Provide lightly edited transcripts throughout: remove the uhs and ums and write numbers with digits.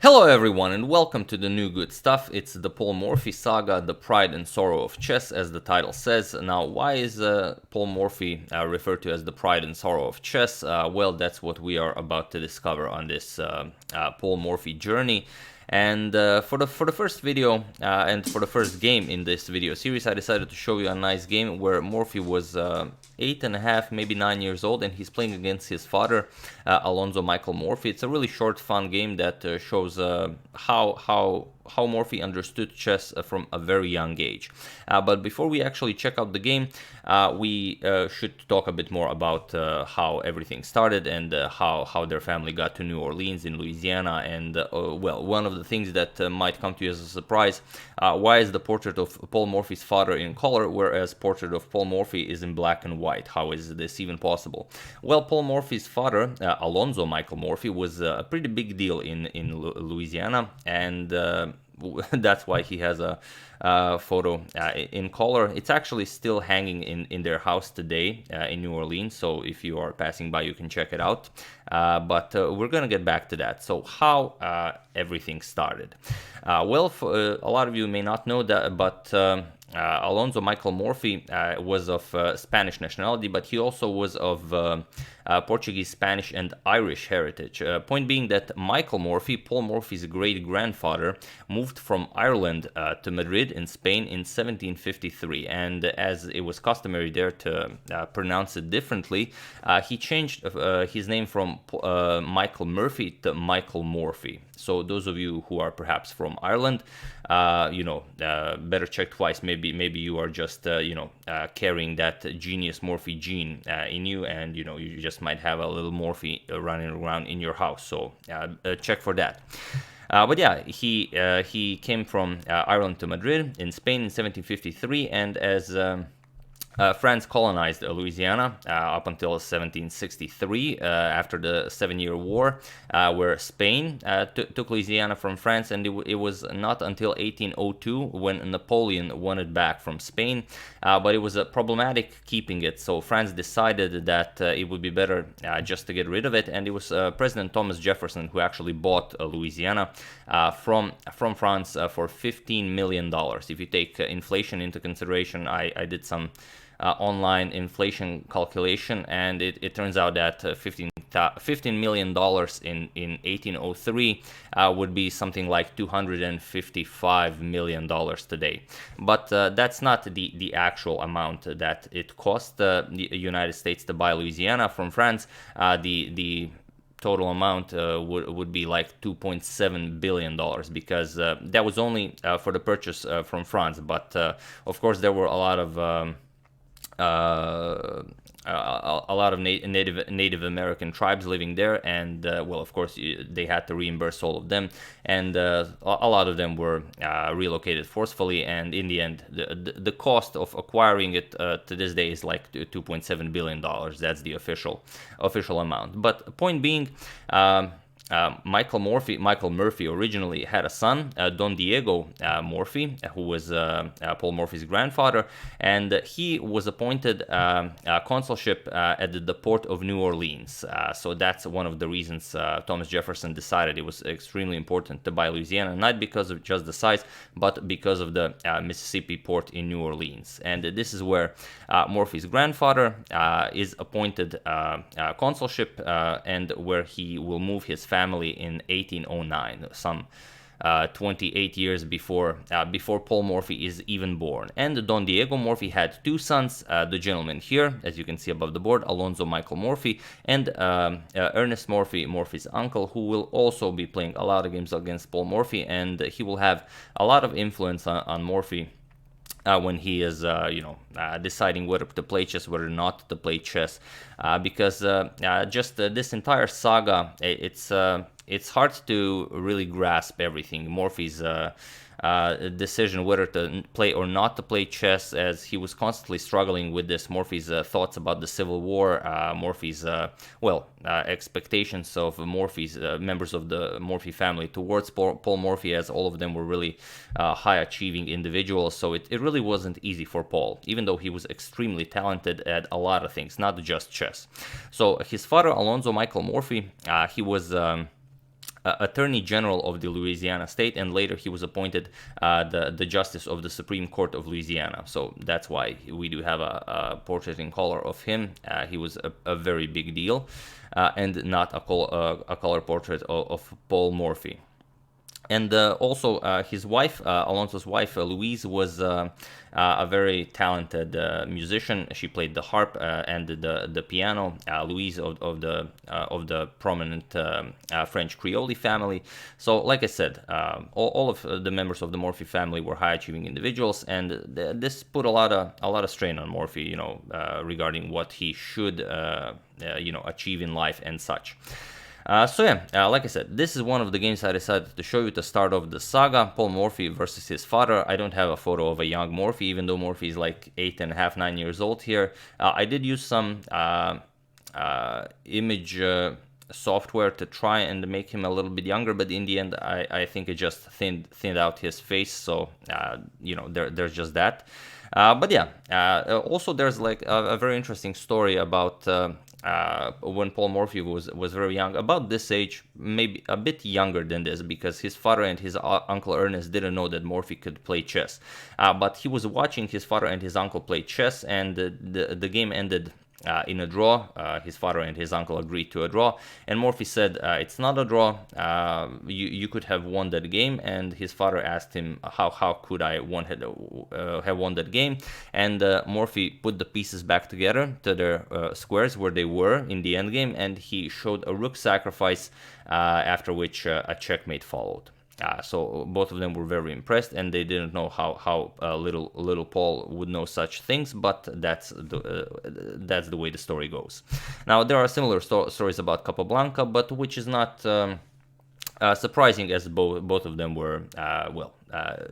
Hello everyone and welcome to the new good stuff. It's the Paul Morphy saga, The Pride and Sorrow of Chess, as the title says. Now, why is Paul Morphy referred to as the Pride and Sorrow of Chess? Well, that's what we are about to discover on this Paul Morphy journey. And for the first video and for the first game in this video series, I decided to show you a nice game where Morphy was 8.5, maybe 9 years old, and he's playing against his father, Alonzo Michael Morphy. It's a really short, fun game that shows how Morphy understood chess from a very young age. But before we actually check out the game, we should talk a bit more about how everything started and how their family got to New Orleans in Louisiana. And well, one of the things that might come to you as a surprise, why is the portrait of Paul Morphy's father in color, whereas portrait of Paul Morphy is in black and white? How is this even possible? Well, Paul Morphy's father, Alonzo Michael Morphy, was a pretty big deal in Louisiana, and that's why he has a photo in color. It's actually still hanging in their house today in New Orleans, so if you are passing by you can check it out. But we're gonna get back to that. So how everything started. Well, a lot of you may not know that, but Alonzo Michael Morphy was of Spanish nationality, but he also was of Portuguese, Spanish, and Irish heritage. Point being that Michael Morphy, Paul Morphy's great-grandfather, moved from Ireland to Madrid in Spain in 1753, and as it was customary there to pronounce it differently, he changed his name from Michael Murphy to Michael Morphy. So those of you who are perhaps from Ireland, better check twice. Maybe you are just carrying that genius Morphy gene in you, and you just might have a little Morphy running around in your house. So check for that. But yeah, he came from Ireland to Madrid in Spain in 1753, and as France colonized Louisiana up until 1763 after the 7-Year War, where Spain took Louisiana from France, and it was not until 1802 when Napoleon won it back from Spain, but it was problematic keeping it, so France decided that it would be better just to get rid of it, and it was President Thomas Jefferson who actually bought Louisiana from France for $15 million. If you take inflation into consideration, I did some online inflation calculation, and it turns out that $15 million in 1803 would be something like $255 million today. But that's not the actual amount that it cost the United States to buy Louisiana from France. The total amount would be like $2.7 billion, because that was only for the purchase from France. But of course there were a lot of Native American tribes living there, and well, of course, they had to reimburse all of them, and a lot of them were relocated forcefully, and in the end, the cost of acquiring it to this day is like $2.7 billion. That's the official amount. But point being, Michael Murphy originally had a son, Don Diego Morphy, who was Paul Morphy's grandfather, and he was appointed consulship at the port of New Orleans. So that's one of the reasons Thomas Jefferson decided it was extremely important to buy Louisiana, not because of just the size, but because of the Mississippi port in New Orleans. And this is where Morphy's grandfather is appointed consulship, and where he will move his family in 1809, some 28 years before Paul Morphy is even born. And Don Diego Morphy had two sons, the gentleman here, as you can see above the board, Alonzo Michael Morphy, and Ernest Morphy, Morphy's uncle, who will also be playing a lot of games against Paul Morphy, and he will have a lot of influence on Morphy when he is, deciding whether to play chess, whether not to play chess, because just this entire saga, it's hard to really grasp everything. Morphy's decision whether to play or not to play chess, as he was constantly struggling with this. Morphy's thoughts about the Civil War, Morphy's expectations of Morphy's members of the Morphy family towards Paul Morphy, as all of them were really high achieving individuals. So it really wasn't easy for Paul, even though he was extremely talented at a lot of things, not just chess. So his father, Alonzo Michael Morphy, he was Attorney General of the Louisiana state, and later he was appointed the Justice of the Supreme Court of Louisiana. So that's why we do have a portrait in color of him. He was a very big deal, and not a color portrait of Paul Morphy. And also, his wife, Alonso's wife, Louise, was a very talented musician. She played the harp and the piano. Louise of the prominent French Creole family. So, like I said, all of the members of the Morphy family were high-achieving individuals, and this put a lot of strain on Morphy, regarding what he should, achieve in life and such. Like I said, this is one of the games I decided to show you to start off the saga, Paul Morphy versus his father. I don't have a photo of a young Morphy, even though Morphy is like 8.5, 9 years old here. I did use some image software to try and make him a little bit younger, but in the end, I think it just thinned out his face, so, there's just that. Also there's like a very interesting story about when Paul Morphy was very young, about this age, maybe a bit younger than this, because his father and his uncle Ernest didn't know that Morphy could play chess. But he was watching his father and his uncle play chess, and the game ended in a draw. His father and his uncle agreed to a draw, and Morphy said, it's not a draw, you could have won that game. And his father asked him, how could I have won that game? And Morphy put the pieces back together to their squares where they were in the end game, and he showed a rook sacrifice, after which a checkmate followed. So both of them were very impressed, and they didn't know how little Paul would know such things, but that's the way the story goes. Now there are similar stories about Capablanca, but which is not surprising, as both of them were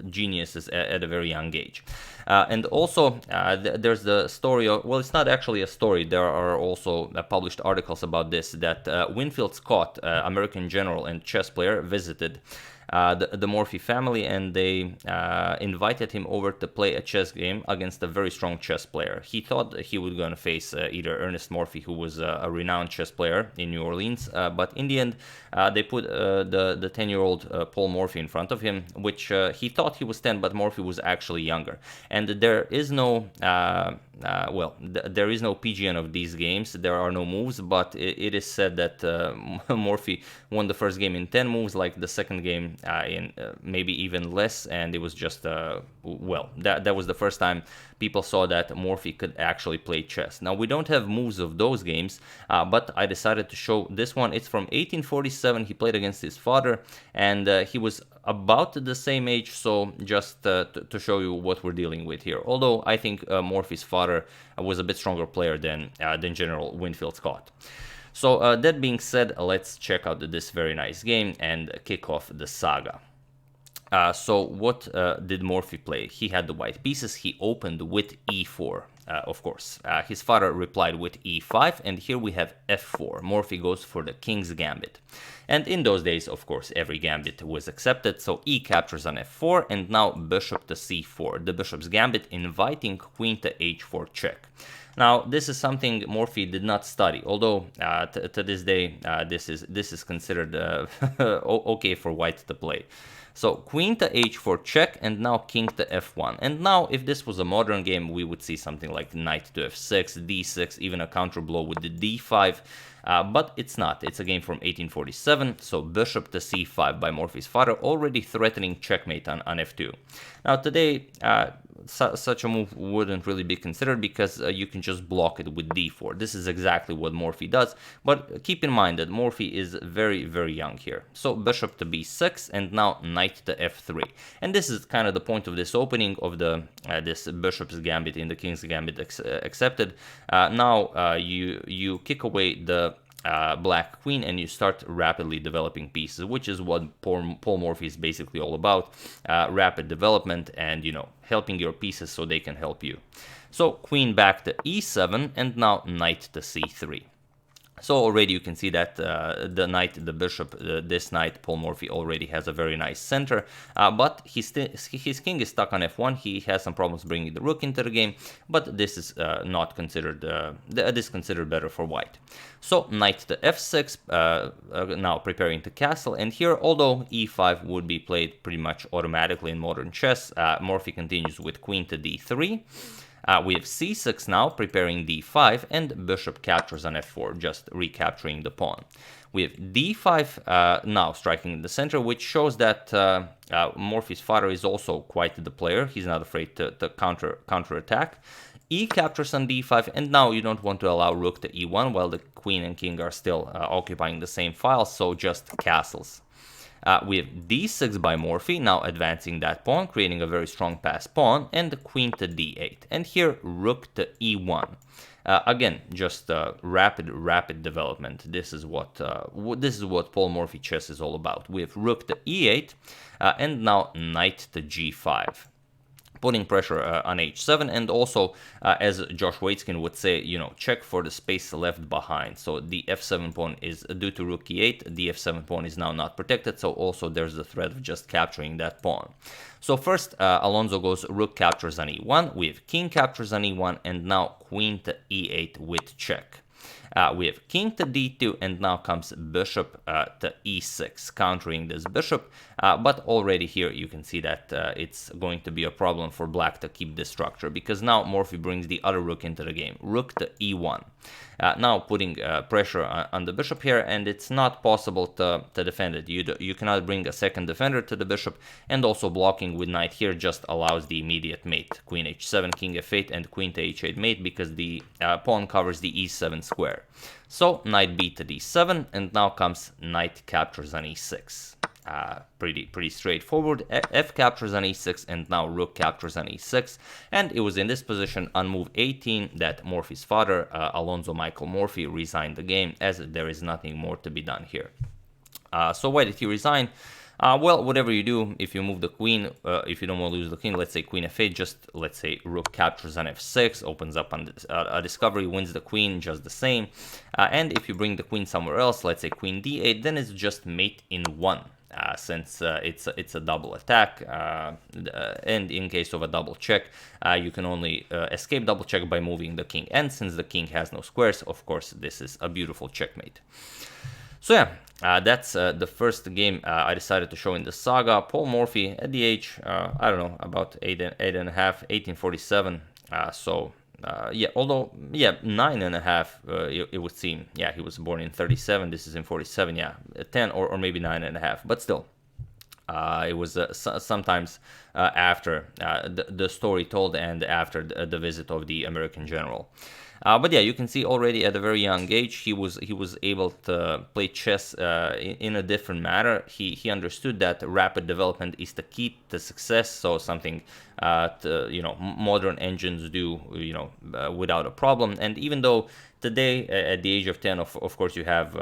geniuses at a very young age. And also there's the story of, well, it's not actually a story, there are also published articles about this, that Winfield Scott, American general and chess player, visited the Morphy family, and they invited him over to play a chess game against a very strong chess player. He thought he was going to face either Ernest Morphy, who was a renowned chess player in New Orleans, but in the end they put the 10-year-old Paul Morphy in front of him, which he thought he was 10, but Morphy was actually younger. And there is no there is no PGN of these games. There are no moves, but it is said that Morphy won the first game in 10 moves, like the second game in maybe even less, and it was just that was the first time people saw that Morphy could actually play chess. Now, we don't have moves of those games, but I decided to show this one. It's from 1847. He played against his father, and he was about the same age, so just to show you what we're dealing with here. Although I think Morphy's father was a bit stronger player than General Winfield Scott. So that being said, let's check out this very nice game and kick off the saga. So what did Morphy play? He had the white pieces. He opened with e4, of course. His father replied with e5, and here we have f4. Morphy goes for the king's gambit. And in those days, of course, every gambit was accepted, so e captures on f4, and now bishop to c4. The bishop's gambit inviting queen to h4 check. Now, this is something Morphy did not study, although to this day, this is considered okay for white to play. So queen to h4 check, and now king to f1. And now, if this was a modern game, we would see something like knight to f6, d6, even a counter blow with the d5. But it's not. It's a game from 1847, so bishop to c5 by Morphy's father, already threatening checkmate on f2. Now today, such a move wouldn't really be considered, because you can just block it with d4. This is exactly what Morphy does, but keep in mind that Morphy is very, very young here. So bishop to b6, and now knight to f3. And this is kind of the point of this opening of the this bishop's gambit in the king's gambit accepted. Now you kick away the black queen, and you start rapidly developing pieces, which is what Paul Morphy is basically all about. Rapid development and, helping your pieces so they can help you. So queen back to e7, and now knight to c3. So already you can see that the knight, the bishop, this knight, Paul Morphy already has a very nice center, but his king is stuck on f1. He has some problems bringing the rook into the game, but this is not considered, this is considered better for white. So knight to f6, now preparing to castle, and here, although e5 would be played pretty much automatically in modern chess, Morphy continues with queen to d3. We have c6 now, preparing d5, and bishop captures on f4, just recapturing the pawn. We have d5 now striking in the center, which shows that Morphy's father is also quite the player. He's not afraid to counterattack. E captures on d5, and now you don't want to allow rook to e1 while the queen and king are still occupying the same file, so just castles. We have d6 by Morphy, now advancing that pawn, creating a very strong passed pawn, and the queen to d8. And here, rook to e1. Again, just rapid development. This is what Paul Morphy chess is all about. We have rook to e8, and now knight to g5. Putting pressure on h7, and also, as Josh Waitzkin would say, check for the space left behind. So the f7 pawn is due to rook e8, the f7 pawn is now not protected, so also there's the threat of just capturing that pawn. So first, Alonso goes rook captures on e1, we have king captures on e1, and now queen to e8 with check. We have king to d2, and now comes bishop to e6, countering this bishop, but already here you can see that it's going to be a problem for black to keep this structure, because now Morphy brings the other rook into the game, rook to e1. Now putting pressure on the bishop here, and it's not possible to defend it. You cannot bring a second defender to the bishop, and also blocking with knight here just allows the immediate mate, queen h7, king f8, and queen to h8 mate, because the pawn covers the e7 square. So knight b to d7, and now comes knight captures on e6. Pretty straightforward. F captures on e6, and now rook captures on e6, and it was in this position on move 18 that Morphy's father, Alonso Michael Morphy, resigned the game, as there is nothing more to be done here. So why did he resign? Well, whatever you do, if you move the queen, if you don't want to lose the king, let's say queen f8, just let's say rook captures on f6, opens up on a discovery, wins the queen just the same. And if you bring the queen somewhere else, let's say queen d8, then it's just mate in 1. Since it's a double attack, and in case of a double check, you can only escape double check by moving the king. And since the king has no squares, of course, this is a beautiful checkmate. So yeah, that's the first game I decided to show in the saga. Paul Morphy at the age, I don't know, about 8.5, 1847. Yeah, although, yeah, 9.5, it would seem. Yeah, he was born in 37, this is in 47, yeah, 10 or maybe 9.5, but still. It was sometimes after the story told and after the visit of the American general. But yeah, you can see already at a very young age he was able to play chess in a different manner. He understood that rapid development is the key to success. So something modern engines do without a problem. And even though today at the age of 10, of course you have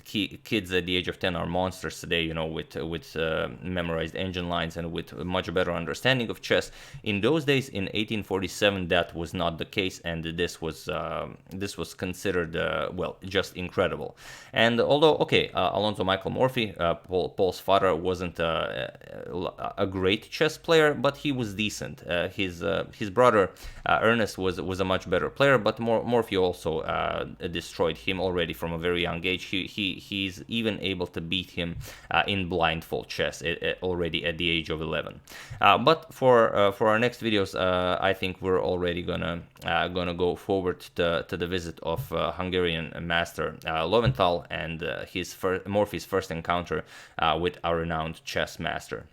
kids at the age of 10 are monsters today, with memorized engine lines and with a much better understanding of chess. In those days, in 1847, that was not the case, and this was considered just incredible. And although Alonso Michael Morphy, Paul's father, wasn't a great chess player, but he was decent. His brother Ernest was a much better player, but Morphy also destroyed him already from a very young age. He's even able to beat him in blindfold chess already at the age of 11. But for our next videos, I think we're already gonna go forward to the visit of Hungarian master Lowenthal and Morphy's first encounter with our renowned chess master.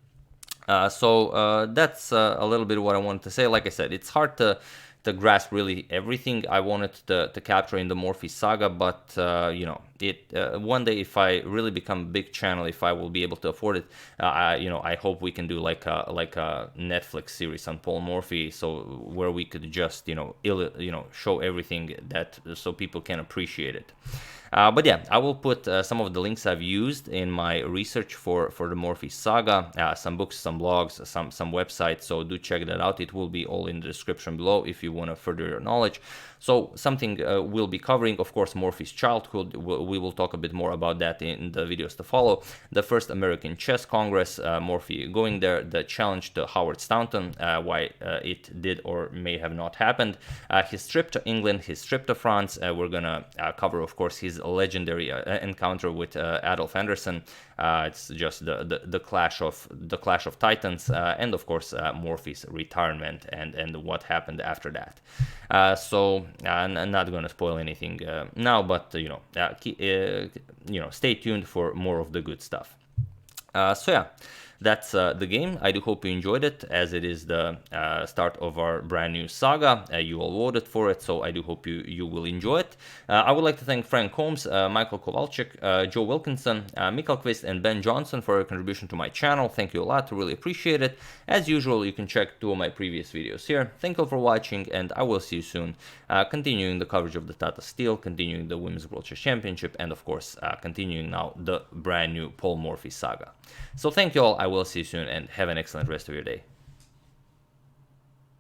So that's a little bit what I wanted to say. Like I said, it's hard to grasp really everything I wanted to capture in the Morphy saga, but one day if I really become a big channel, if I will be able to afford it, I hope we can do like a Netflix series on Paul Morphy, so where we could just show everything that so people can appreciate it. But yeah, I will put some of the links I've used in my research for the Morphy saga, some books, some blogs, some websites, so do check that out. It will be all in the description below if you want to further your knowledge. So something we'll be covering, of course, Morphy's childhood. We will talk a bit more about that in the videos to follow. The first American Chess Congress, Morphy going there, the challenge to Howard Staunton, why it did or may have not happened, his trip to England, his trip to France. We're gonna cover, of course, his legendary encounter with Adolf Anderson. It's just the clash of titans, and of course Morphy's retirement and what happened after that. So I'm not gonna spoil anything now, but stay tuned for more of the good stuff. So yeah, that's the game. I do hope you enjoyed it, as it is the start of our brand new saga. You all voted for it, so I do hope you will enjoy it. I would like to thank Frank Holmes, Michael Kowalczyk, Joe Wilkinson, Mikael Kvist, and Ben Johnson for your contribution to my channel. Thank you a lot, really appreciate it. As usual, you can check 2 of my previous videos here. Thank you for watching, and I will see you soon, continuing the coverage of the Tata Steel, continuing the Women's World Chess Championship, and of course, continuing now the brand new Paul Morphy saga. So thank you all, I will see you soon, and have an excellent rest of your day.